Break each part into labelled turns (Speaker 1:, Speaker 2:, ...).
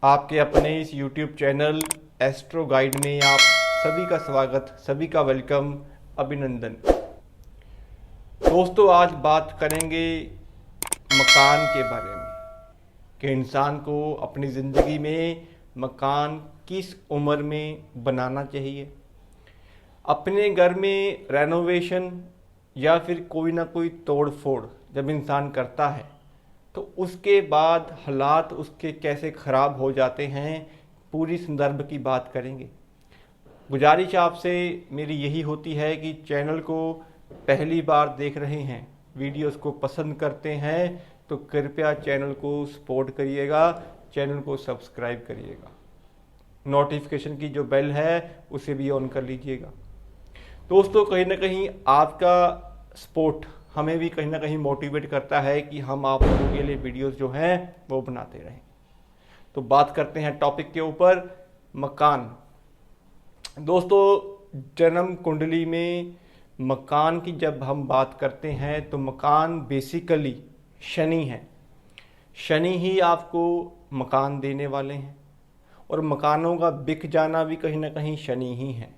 Speaker 1: आपके अपने इस YouTube चैनल एस्ट्रो गाइड में आप सभी का स्वागत, सभी का वेलकम, अभिनंदन। दोस्तों, आज बात करेंगे मकान के बारे में कि इंसान को अपनी ज़िंदगी में मकान किस उम्र में बनाना चाहिए। अपने घर में रेनोवेशन या फिर कोई ना कोई तोड़ फोड़ जब इंसान करता है तो उसके बाद हालात उसके कैसे ख़राब हो जाते हैं, पूरी संदर्भ की बात करेंगे। गुजारिश आपसे मेरी यही होती है कि चैनल को पहली बार देख रहे हैं, वीडियोस को पसंद करते हैं तो कृपया चैनल को सपोर्ट करिएगा, चैनल को सब्सक्राइब करिएगा, नोटिफिकेशन की जो बेल है उसे भी ऑन कर लीजिएगा। दोस्तों, कहीं ना कहीं आपका सपोर्ट हमें भी कहीं ना कहीं मोटिवेट करता है कि हम आप लोगों के लिए वीडियोस जो हैं वो बनाते रहें। तो बात करते हैं टॉपिक के ऊपर, मकान। दोस्तों, जन्म कुंडली में मकान की जब हम बात करते हैं तो मकान बेसिकली शनि है। शनि ही आपको मकान देने वाले हैं और मकानों का बिक जाना भी कहीं ना कहीं शनि ही है।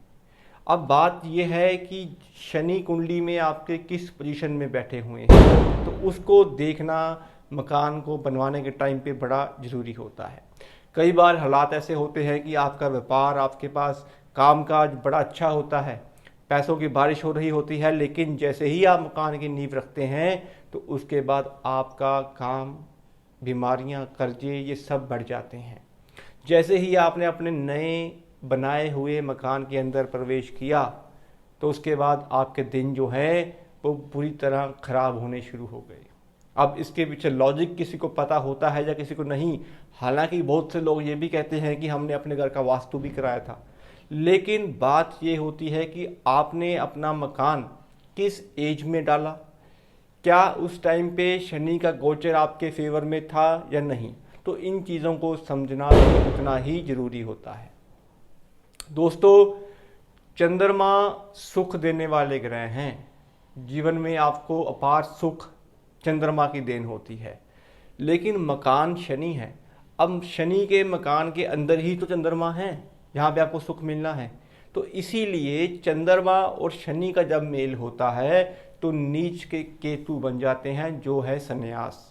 Speaker 1: अब बात यह है कि शनि कुंडली में आपके किस पोजीशन में बैठे हुए हैं, तो उसको देखना मकान को बनवाने के टाइम पे बड़ा ज़रूरी होता है। कई बार हालात ऐसे होते हैं कि आपका व्यापार, आपके पास कामकाज बड़ा अच्छा होता है, पैसों की बारिश हो रही होती है, लेकिन जैसे ही आप मकान की नींव रखते हैं तो उसके बाद आपका काम, बीमारियां, कर्जे, ये सब बढ़ जाते हैं। जैसे ही आपने अपने नए बनाए हुए मकान के अंदर प्रवेश किया तो उसके बाद आपके दिन जो है वो पूरी तरह ख़राब होने शुरू हो गए। अब इसके पीछे लॉजिक किसी को पता होता है या किसी को नहीं। हालांकि बहुत से लोग ये भी कहते हैं कि हमने अपने घर का वास्तु भी कराया था, लेकिन बात ये होती है कि आपने अपना मकान किस एज में डाला, क्या उस टाइम पे शनि का गोचर आपके फेवर में था या नहीं। तो इन चीज़ों को समझना उतना ही ज़रूरी होता है। दोस्तों, चंद्रमा सुख देने वाले ग्रह हैं। जीवन में आपको अपार सुख चंद्रमा की देन होती है, लेकिन मकान शनि है। अब शनि के मकान के अंदर ही तो चंद्रमा है, जहाँ पे आपको सुख मिलना है। तो इसीलिए चंद्रमा और शनि का जब मेल होता है तो नीच के केतु बन जाते हैं, जो है संन्यास।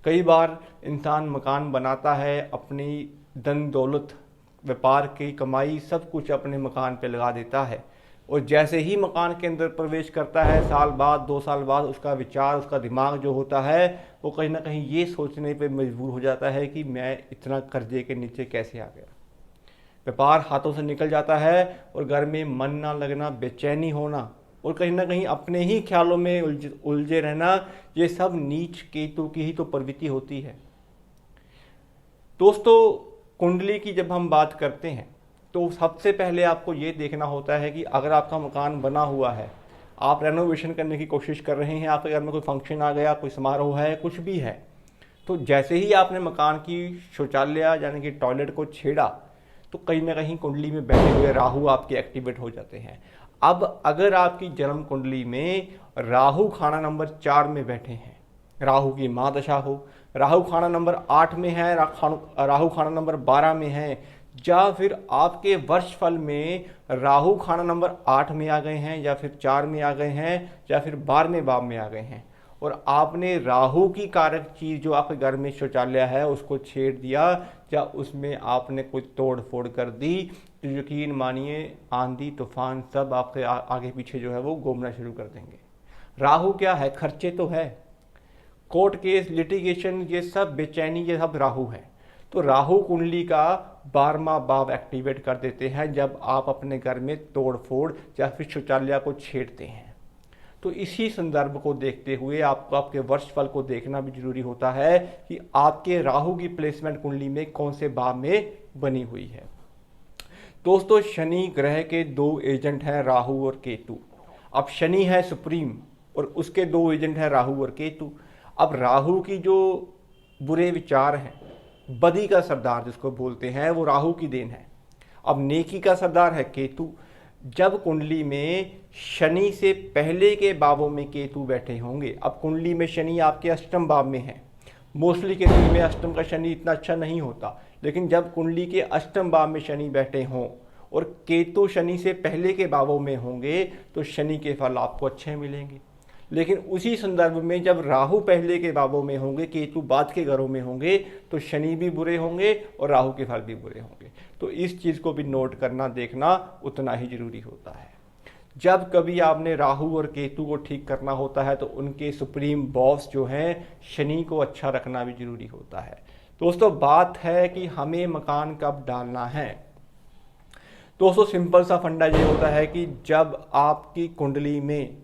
Speaker 1: कई बार इंसान मकान बनाता है, अपनी धन दौलत, व्यापार की कमाई, सब कुछ अपने मकान पे लगा देता है, और जैसे ही मकान के अंदर प्रवेश करता है, साल बाद, 2 साल बाद, उसका विचार, उसका दिमाग जो होता है वो कहीं ना कहीं ये सोचने पे मजबूर हो जाता है कि मैं इतना कर्जे के नीचे कैसे आ गया। व्यापार हाथों से निकल जाता है और घर में मन ना लगना, बेचैनी होना और कहीं ना कहीं अपने ही ख्यालों में उलझे रहना, ये सब नीच केतु की ही तो प्रवृत्ति होती है। दोस्तों, कुंडली की जब हम बात करते हैं तो सबसे पहले आपको ये देखना होता है कि अगर आपका मकान बना हुआ है, आप रेनोवेशन करने की कोशिश कर रहे हैं, आपके घर में कोई फंक्शन आ गया, कोई समारोह है, कुछ भी है, तो जैसे ही आपने मकान की शौचालय यानी कि टॉयलेट को छेड़ा तो कहीं ना कहीं कुंडली में बैठे हुए राहु आपके एक्टिवेट हो जाते हैं। अब अगर आपकी जन्म कुंडली में राहु खाना नंबर 4 में बैठे हैं, राहु की महादशा हो, राहु खाना नंबर 8 में है, राहु खाना नंबर 12 में है, या फिर आपके वर्षफल में राहु खाना नंबर 8 में आ गए हैं, या फिर 4 में आ गए हैं, या फिर 12वें भाव में आ गए हैं, और आपने राहु की कारक चीज़ जो आपके घर में शौचालय है उसको छेड़ दिया या उसमें आपने कोई तोड़ फोड़ कर दी, तो यकीन मानिए आंधी तूफान सब आपके आगे पीछे जो है वो घूमना शुरू कर देंगे। राहु क्या है? खर्चे तो है, कोर्ट केस, लिटिगेशन, ये सब बेचैनी, ये सब राहु है। तो राहु कुंडली का 12वां भाव एक्टिवेट कर देते हैं जब आप अपने घर में तोड़ फोड़ या फिर शौचालय को छेड़ते हैं। तो इसी संदर्भ को देखते हुए आपको आपके वर्षफल को देखना भी जरूरी होता है कि आपके राहु की प्लेसमेंट कुंडली में कौन से भाव में बनी हुई है। दोस्तों, शनि ग्रह के 2 एजेंट हैं, राहु और केतु। अब शनि है सुप्रीम और उसके 2 एजेंट हैं राहु और केतु। अब राहु की जो बुरे विचार हैं, बदी का सरदार जिसको बोलते हैं, वो राहु की देन है। अब नेकी का सरदार है केतु। जब कुंडली में शनि से पहले के भावों में केतु बैठे होंगे, अब कुंडली में शनि आपके अष्टम भाव में है, मोस्टली केतु में अष्टम का शनि इतना अच्छा नहीं होता, लेकिन जब कुंडली के अष्टम भाव में शनि बैठे हों और केतु शनि से पहले के भावों में होंगे तो शनि के फल आपको अच्छे मिलेंगे। लेकिन उसी संदर्भ में जब राहु पहले के भावों में होंगे, केतु बाद के घरों में होंगे, तो शनि भी बुरे होंगे और राहु के फल भी बुरे होंगे। तो इस चीज़ को भी नोट करना, देखना उतना ही जरूरी होता है। जब कभी आपने राहु और केतु को ठीक करना होता है तो उनके सुप्रीम बॉस जो हैं शनि को अच्छा रखना भी जरूरी होता है। दोस्तों, बात है कि हमें मकान कब डालना है। दोस्तों, सिंपल सा फंडा ये होता है कि जब आपकी कुंडली में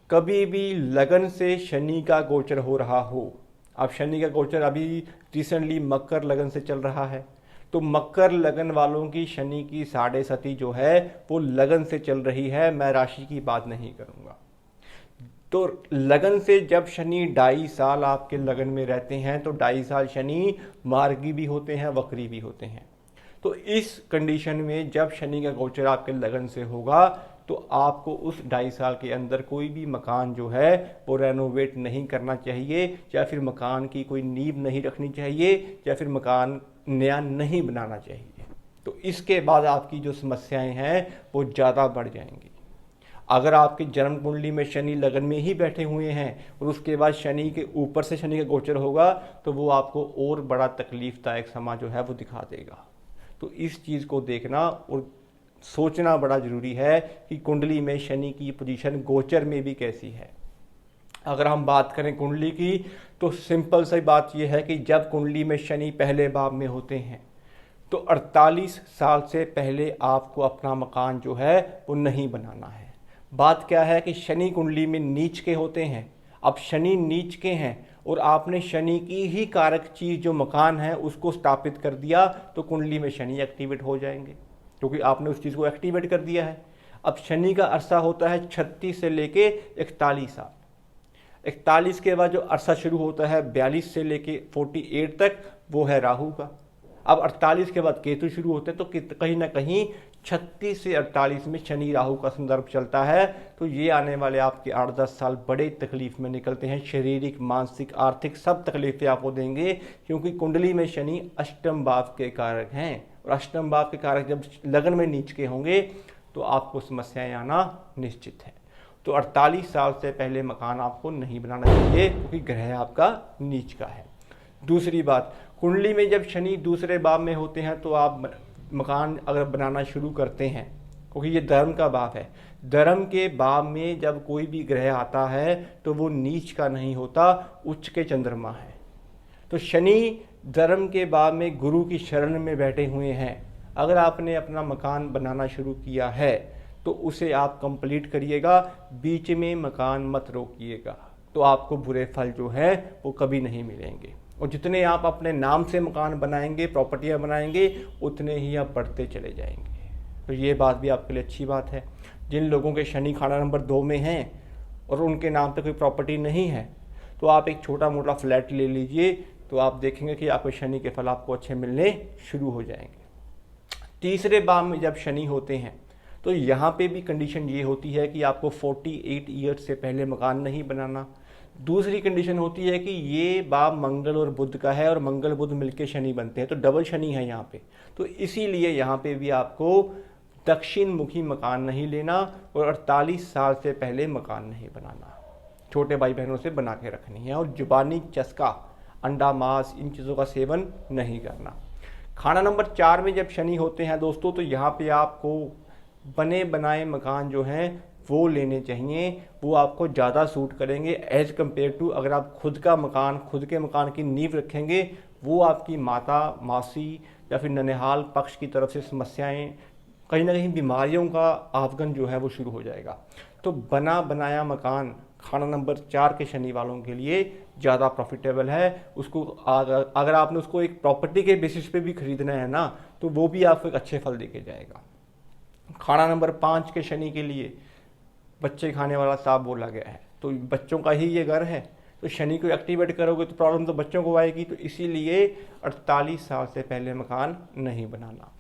Speaker 1: कभी भी लगन से शनि का गोचर हो रहा हो, अब शनि का गोचर अभी रिसेंटली मकर लगन से चल रहा है, तो मकर लगन वालों की शनि की साढ़े सती जो है वो लगन से चल रही है, मैं राशि की बात नहीं करूंगा। तो लगन से जब शनि 2.5 साल आपके लगन में रहते हैं तो 2.5 साल शनि मार्गी भी होते हैं, वक्री भी होते हैं। तो इस कंडीशन में जब शनि का गोचर आपके लगन से होगा तो आपको उस 2.5 साल के अंदर कोई भी मकान जो है वो रेनोवेट नहीं करना चाहिए, या फिर मकान की कोई नींव नहीं रखनी चाहिए, या फिर मकान नया नहीं बनाना चाहिए। तो इसके बाद आपकी जो समस्याएं हैं वो ज़्यादा बढ़ जाएंगी। अगर आपकी जन्म कुंडली में शनि लगन में ही बैठे हुए हैं और उसके बाद शनि के ऊपर से शनि का गोचर होगा तो वो आपको और बड़ा तकलीफदायक समा जो है वो दिखा देगा। तो इस चीज़ को देखना और सोचना बड़ा ज़रूरी है कि कुंडली में शनि की पोजीशन गोचर में भी कैसी है। अगर हम बात करें कुंडली की तो सिंपल सी बात यह है कि जब कुंडली में शनि पहले भाव में होते हैं तो 48 साल से पहले आपको अपना मकान जो है वो नहीं बनाना है। बात क्या है कि शनि कुंडली में नीच के होते हैं। अब शनि नीच के हैं और आपने शनि की ही कारक चीज़ जो मकान है उसको स्थापित कर दिया तो कुंडली में शनि एक्टिवेट हो जाएंगे, क्योंकि आपने उस चीज़ को एक्टिवेट कर दिया है। अब शनि का अरसा होता है 36 से लेके 41 साल। 41 के बाद जो अरसा शुरू होता है 42 से लेके 48 तक वो है राहु का। अब 48 के बाद केतु शुरू होते हैं, तो कहीं ना कहीं 36 से 48 में शनि राहु का संदर्भ चलता है। तो ये आने वाले आपके 8-10 साल बड़े तकलीफ में निकलते हैं, शारीरिक, मानसिक, आर्थिक सब तकलीफें आपको देंगे, क्योंकि कुंडली में शनि अष्टम भाव के कारक हैं और अष्टम भाव के कारक जब लगन में नीच के होंगे तो आपको समस्याएं आना निश्चित है। तो 48 साल से पहले मकान आपको नहीं बनाना चाहिए, क्योंकि ग्रह आपका नीच का है। दूसरी बात, कुंडली में जब शनि दूसरे भाव में होते हैं तो आप मकान अगर बनाना शुरू करते हैं, क्योंकि ये धर्म का भाव है, धर्म के भाव में जब कोई भी ग्रह आता है तो वो नीच का नहीं होता, उच्च के चंद्रमा है। तो शनि धर्म के भाव में गुरु की शरण में बैठे हुए हैं। अगर आपने अपना मकान बनाना शुरू किया है तो उसे आप कंप्लीट करिएगा, बीच में मकान मत रोकिएगा, तो आपको बुरे फल जो है वो कभी नहीं मिलेंगे। और जितने आप अपने नाम से मकान बनाएंगे, प्रॉपर्टियां बनाएंगे, उतने ही आप बढ़ते चले जाएंगे। तो ये बात भी आपके लिए अच्छी बात है। जिन लोगों के शनि खाना नंबर 2 में हैं और उनके नाम पे कोई प्रॉपर्टी नहीं है तो आप एक छोटा मोटा फ्लैट ले लीजिए, तो आप देखेंगे कि आपको शनि के फल आपको अच्छे मिलने शुरू हो जाएंगे। तीसरे भाव में जब शनि होते हैं तो यहाँ पे भी कंडीशन ये होती है कि आपको 48 ईयर्स से पहले मकान नहीं बनाना। दूसरी कंडीशन होती है कि ये भाव मंगल और बुध का है और मंगल बुध मिलके शनि बनते हैं, तो डबल शनि है यहाँ पे। तो इसीलिए यहाँ पे भी आपको दक्षिण मुखी मकान नहीं लेना और 48 साल से पहले मकान नहीं बनाना। छोटे भाई बहनों से बना के रखनी है और जुबानी चस्का, अंडा, मांस, इन चीज़ों का सेवन नहीं करना। खाना नंबर 4 में जब शनि होते हैं दोस्तों तो यहाँ पे आपको बने बनाए मकान जो हैं वो लेने चाहिए, वो आपको ज़्यादा सूट करेंगे एज कम्पेयर टू अगर आप खुद के मकान की नींव रखेंगे। वो आपकी माता, मासी या फिर ननिहाल पक्ष की तरफ से समस्याएं, कहीं ना कहीं बीमारियों का आगमन जो है वो शुरू हो जाएगा। तो बना बनाया मकान खाना नंबर 4 के शनि वालों के लिए ज़्यादा प्रॉफिटेबल है। उसको अगर आपने उसको एक प्रॉपर्टी के बेसिस पे भी खरीदना है ना तो वो भी आपको एक अच्छे फल देके जाएगा। खाना नंबर 5 के शनि के लिए बच्चे खाने वाला सांप बोला गया है, तो बच्चों का ही ये घर है, तो शनि को एक्टिवेट करोगे तो प्रॉब्लम तो बच्चों को आएगी। तो इसीलिए 48 साल से पहले मकान नहीं बनाना।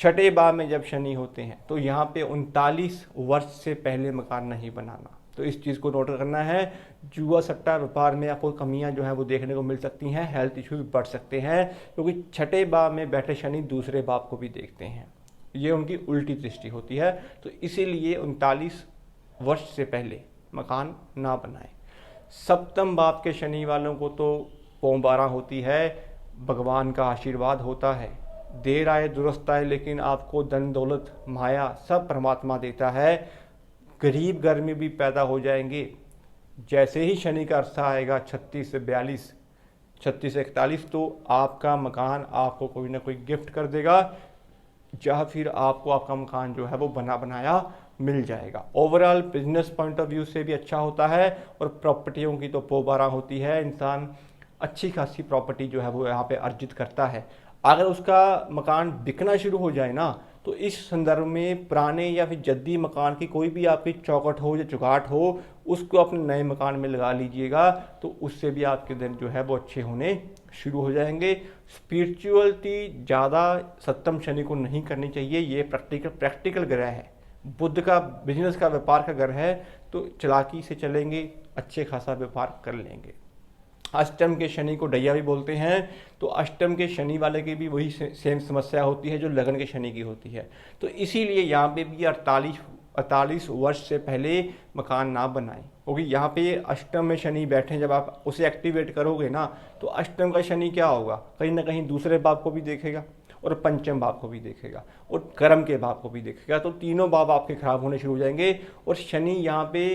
Speaker 1: छठे भाव में जब शनि होते हैं तो यहाँ पे 39 वर्ष से पहले मकान नहीं बनाना। तो इस चीज़ को नोट करना है। जुआ सट्टा व्यापार में आपको कमियां जो हैं वो देखने को मिल सकती हैं, हेल्थ इश्यूज बढ़ सकते हैं, क्योंकि छठे भाव में बैठे शनि दूसरे भाव को भी देखते हैं, ये उनकी उल्टी दृष्टि होती है। तो इसीलिए 39 वर्ष से पहले मकान ना बनाएं। सप्तम भाव के शनि वालों को तो पोंबारा होती है, भगवान का आशीर्वाद होता है, देर आए दुरुस्त आए, लेकिन आपको धन दौलत माया सब परमात्मा देता है। गरीब घर में भी पैदा हो जाएंगे। जैसे ही शनि का अरसा आएगा 36 से 42, 36 से 41, तो आपका मकान आपको कोई ना कोई गिफ्ट कर देगा, या फिर आपको आपका मकान जो है वो बना बनाया मिल जाएगा। Overall business point of view से भी अच्छा होता है, और प्रॉपर्टियों की तो पोबारा होती है, इंसान अच्छी खासी प्रॉपर्टी जो है वो यहाँ पे अर्जित करता है। अगर उसका मकान बिकना शुरू हो जाए ना, तो इस संदर्भ में पुराने या फिर जद्दी मकान की कोई भी आपकी चौखट हो या चुगाट हो, उसको अपने नए मकान में लगा लीजिएगा, तो उससे भी आपके दिन जो है वो अच्छे होने शुरू हो जाएंगे। स्पिरिचुअलिटी ज़्यादा सप्तम शनि को नहीं करनी चाहिए, ये प्रैक्टिकल ग्रह है, बुध का बिजनेस का व्यापार का घर है, तो चालाकी से चलेंगे, अच्छे खासा व्यापार कर लेंगे। अष्टम के शनि को डैया भी बोलते हैं, तो अष्टम के शनि वाले की भी वही सेम समस्या होती है जो लगन के शनि की होती है। तो इसीलिए यहाँ पे भी 48 वर्ष से पहले मकान ना बनाएं, क्योंकि यहाँ पे अष्टम में शनि बैठे, जब आप उसे एक्टिवेट करोगे ना, तो अष्टम का शनि क्या होगा, कहीं ना कहीं दूसरे भाव को भी देखेगा और पंचम भाव को भी देखेगा और कर्म के भाव को भी देखेगा, तो तीनों भाव आपके खराब होने शुरू हो जाएंगे। और शनि यहाँ पे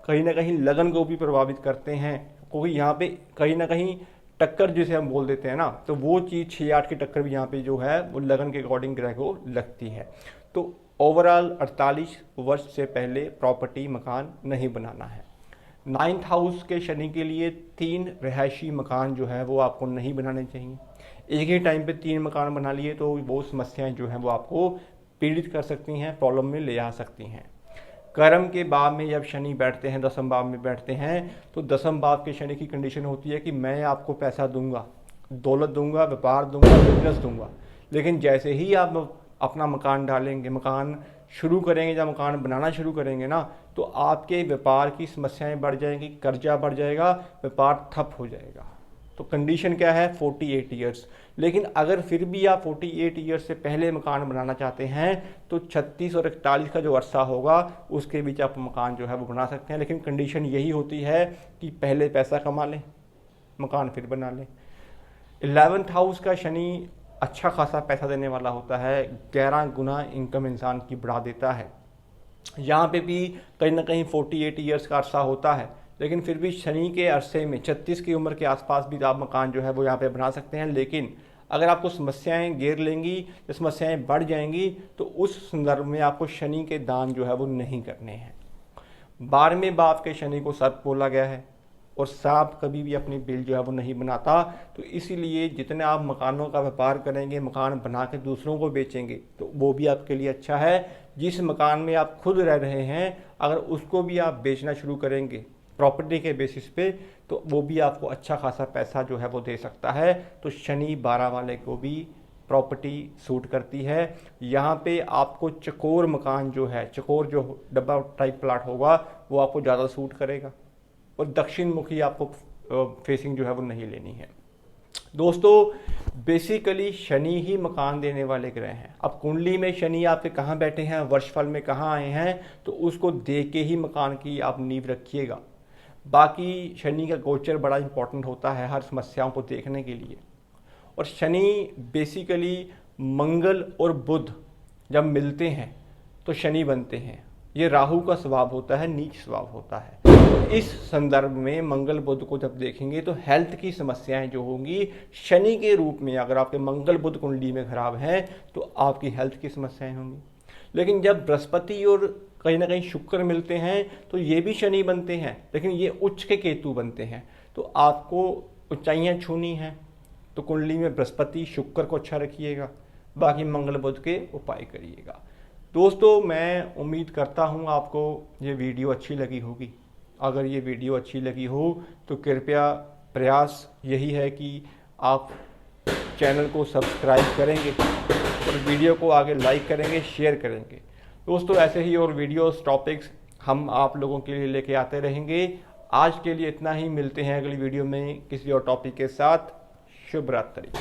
Speaker 1: कहीं ना कहीं लगन को भी प्रभावित करते हैं, क्योंकि यहाँ पे कहीं ना कहीं टक्कर जिसे हम बोल देते हैं ना, तो वो चीज़ 6-8 की टक्कर भी यहाँ पे जो है वो लगन के अकॉर्डिंग ग्रह को लगती है। तो ओवरऑल 48 वर्ष से पहले प्रॉपर्टी मकान नहीं बनाना है। 9th हाउस के शनि के लिए 3 रिहायशी मकान जो है वो आपको नहीं बनाने चाहिए। एक ही टाइम पे 3 मकान बना लिए तो वो समस्याएं जो हैं वो आपको पीड़ित कर सकती हैं, प्रॉब्लम में ले आ सकती हैं। कर्म के भाव में जब शनि बैठते हैं, 10वें भाव में बैठते हैं, तो 10वें भाव के शनि की कंडीशन होती है कि मैं आपको पैसा दूंगा, दौलत दूंगा, व्यापार दूंगा, बिजनेस दूंगा, लेकिन जैसे ही आप अपना मकान डालेंगे, मकान शुरू करेंगे, जब मकान बनाना शुरू करेंगे ना, तो आपके व्यापार की समस्याएं बढ़ जाएंगी, कर्जा बढ़ जाएगा, व्यापार ठप हो जाएगा। तो कंडीशन क्या है, 48 ईयर्स। लेकिन अगर फिर भी आप 48 ईयर्स से पहले मकान बनाना चाहते हैं, तो 36 और 41 का जो अरसा होगा उसके बीच आप मकान जो है वो बना सकते हैं, लेकिन कंडीशन यही होती है कि पहले पैसा कमा लें, मकान फिर बना लें। 11th हाउस का शनि अच्छा खासा पैसा देने वाला होता है, 11 गुना इनकम इंसान की बढ़ा देता है। यहाँ पे भी कहीं ना कहीं 48 ईयर्स का अरसा होता है, लेकिन फिर भी शनि के अरसे में 36 की उम्र के आसपास भी आप मकान जो है वो यहाँ पे बना सकते हैं। लेकिन अगर आपको समस्याएं घेर लेंगी, तो समस्याएं बढ़ जाएंगी, तो उस संदर्भ में आपको शनि के दान जो है वो नहीं करने हैं। 12वें भाव के शनि को सर्प बोला गया है, और सांप कभी भी अपनी बिल जो है वो नहीं बनाता। तो इसीलिए जितने आप मकानों का व्यापार करेंगे, मकान बना के दूसरों को बेचेंगे, तो वो भी आपके लिए अच्छा है। जिस मकान में आप खुद रह रहे हैं, अगर उसको भी आप बेचना शुरू करेंगे प्रॉपर्टी के बेसिस पे, तो वो भी आपको अच्छा खासा पैसा जो है वो दे सकता है। तो शनि 12 वाले को भी प्रॉपर्टी सूट करती है। यहाँ पे आपको चकोर मकान जो है, चकोर जो डब्बा टाइप प्लाट होगा, वो आपको ज़्यादा सूट करेगा, और दक्षिण मुखी आपको फेसिंग जो है वो नहीं लेनी है। दोस्तों बेसिकली शनि ही मकान देने वाले ग्रह हैं। अब कुंडली में शनि आपके कहाँ बैठे हैं, वर्षफल में कहाँ आए हैं, तो उसको देख के ही मकान की आप नींव रखिएगा। बाकी शनि का गोचर बड़ा इंपॉर्टेंट होता है हर समस्याओं को देखने के लिए। और शनि बेसिकली मंगल और बुध जब मिलते हैं तो शनि बनते हैं। ये राहु का स्वभाव होता है, नीच स्वभाव होता है। तो इस संदर्भ में मंगल बुध को जब देखेंगे तो हेल्थ की समस्याएं जो होंगी शनि के रूप में, अगर आपके मंगल बुध कुंडली में खराब है तो आपकी हेल्थ की समस्याएं होंगी। लेकिन जब बृहस्पति और कहीं ना कहीं शुक्र मिलते हैं तो ये भी शनि बनते हैं, लेकिन ये उच्च के केतु बनते हैं। तो आपको ऊंचाइयां छूनी हैं तो कुंडली में बृहस्पति शुक्र को अच्छा रखिएगा, बाकी मंगल बुध के उपाय करिएगा। दोस्तों मैं उम्मीद करता हूँ आपको ये वीडियो अच्छी लगी होगी। अगर ये वीडियो अच्छी लगी हो तो कृपया प्रयास यही है कि आप चैनल को सब्सक्राइब करेंगे और वीडियो को आगे लाइक करेंगे, शेयर करेंगे। दोस्तों ऐसे ही और वीडियोस, टॉपिक्स हम आप लोगों के लिए लेके आते रहेंगे। आज के लिए इतना ही, मिलते हैं अगली वीडियो में किसी और टॉपिक के साथ। शुभ रात्रि।